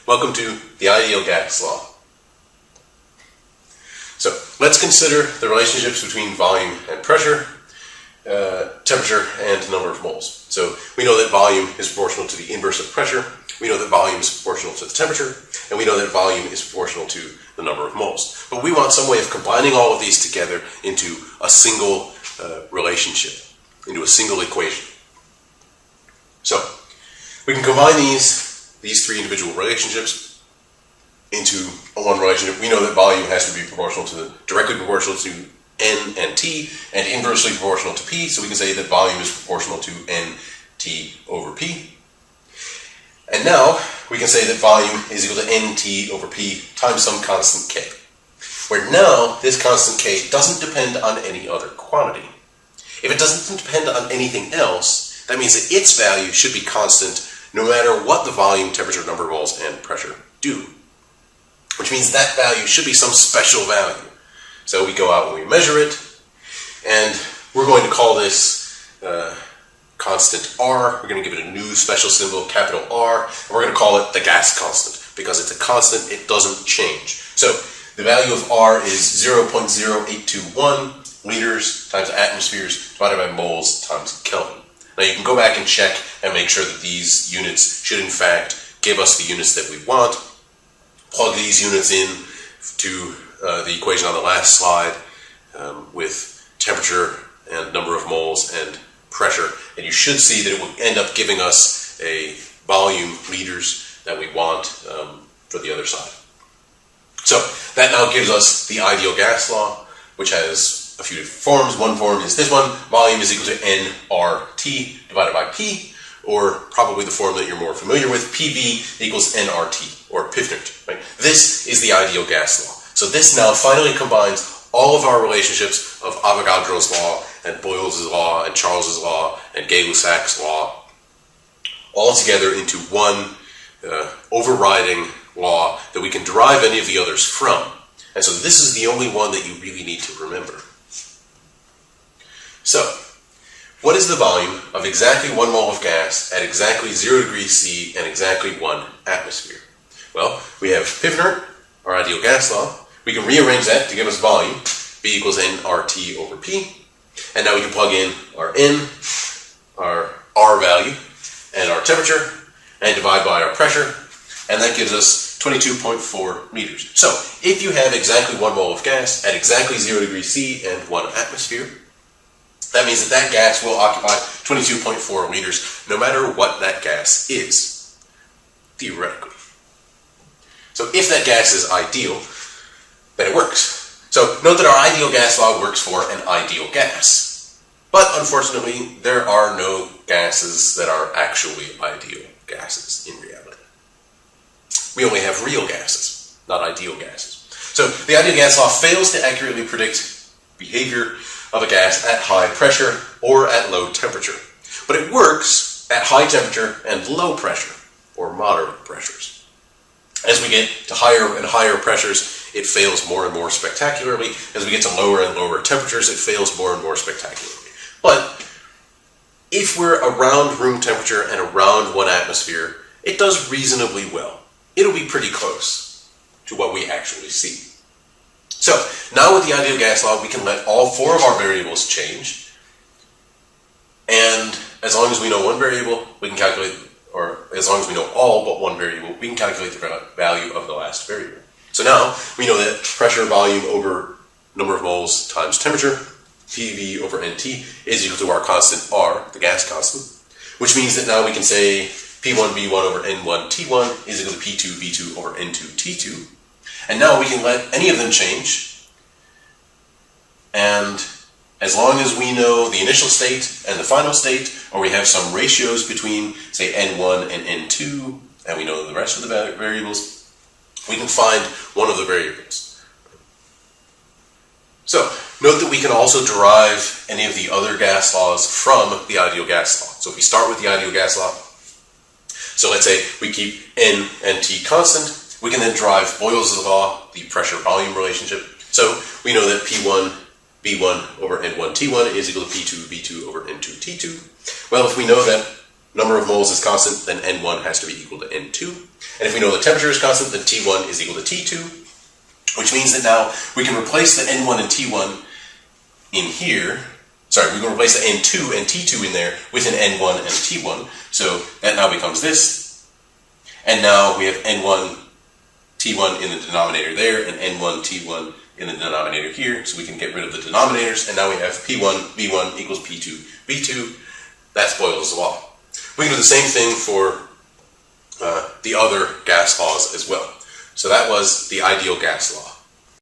Welcome to the ideal gas law. So let's consider the relationships between volume and pressure, temperature, and number of moles. So we know that volume is proportional to the inverse of pressure, we know that volume is proportional to the temperature, and we know that volume is proportional to the number of moles. But we want some way of combining all of these together into a single relationship, into a single equation. So we can combine these three individual relationships into one relationship. We know that volume has to be directly proportional to N and T, and inversely proportional to P, so we can say that volume is proportional to NT over P. And now we can say that volume is equal to NT over P times some constant K, where now this constant K doesn't depend on any other quantity. If it doesn't depend on anything else, that means that its value should be constant no matter what the volume, temperature, number of moles, and pressure do. Which means that value should be some special value. So we go out and we measure it, and we're going to call this constant R. We're going to give it a new special symbol, capital R, and we're going to call it the gas constant. Because it's a constant, it doesn't change. So the value of R is 0.0821 liters times atmospheres divided by moles times Kelvin. Now you can go back and check and make sure that these units should in fact give us the units that we want. Plug these units in to the equation on the last slide with temperature and number of moles and pressure, and you should see that it will end up giving us a volume liters that we want for the other side. So that now gives us the ideal gas law, which has a few different forms. One form is this one: volume is equal to nRT divided by P, or probably the form that you're more familiar with, PV equals nRT, or Pfnert. Right? This is the ideal gas law. So this now finally combines all of our relationships of Avogadro's law, and Boyle's law, and Charles's law, and Gay-Lussac's law, all together into one overriding law that we can derive any of the others from. And so this is the only one that you really need to remember. So, what is the volume of exactly 1 mole of gas at exactly 0 degrees C and exactly 1 atmosphere? Well, we have Pfnert, our ideal gas law. We can rearrange that to give us volume, V equals nRT over P. And now we can plug in our N, our R value, and our temperature, and divide by our pressure, and that gives us 22.4 meters. So, if you have exactly 1 mole of gas at exactly 0 degrees C and 1 atmosphere, that means that gas will occupy 22.4 liters no matter what that gas is, theoretically. So if that gas is ideal, then it works. So note that our ideal gas law works for an ideal gas. But unfortunately, there are no gases that are actually ideal gases in reality. We only have real gases, not ideal gases. So the ideal gas law fails to accurately predict behavior of a gas at high pressure or at low temperature. But it works at high temperature and low pressure, or moderate pressures. As we get to higher and higher pressures, it fails more and more spectacularly. As we get to lower and lower temperatures, it fails more and more spectacularly. But if we're around room temperature and around 1 atmosphere, it does reasonably well. It'll be pretty close to what we actually see. So, now with the ideal gas law, we can let all 4 of our variables change, and as long as we know one variable, we can calculate, or as long as we know all but one variable, we can calculate the value of the last variable. So now, we know that pressure, volume over number of moles times temperature, PV over NT, is equal to our constant R, the gas constant, which means that now we can say P1V1 over N1T1 is equal to P2V2 over N2T2. And now we can let any of them change, and as long as we know the initial state and the final state, or we have some ratios between, say, N1 and N2, and we know the rest of the variables, we can find one of the variables. So, note that we can also derive any of the other gas laws from the ideal gas law. So if we start with the ideal gas law, so let's say we keep N and T constant, we can then derive Boyle's law, the pressure-volume relationship. So we know that P1 V1 over N1T1 is equal to P2 V2 over N2T2. Well, if we know that number of moles is constant, then N1 has to be equal to N2. And if we know the temperature is constant, then T1 is equal to T2, which means that now we can replace the N1 and T1 in here. Sorry, we can replace the N2 and T2 in there with an N1 and T1. So that now becomes this. And now we have N1, T1 in the denominator there, and N1, T1 in the denominator here. So we can get rid of the denominators. And now we have P1, V1 equals P2, V2. That's Boyle's law. We can do the same thing for the other gas laws as well. So that was the ideal gas law.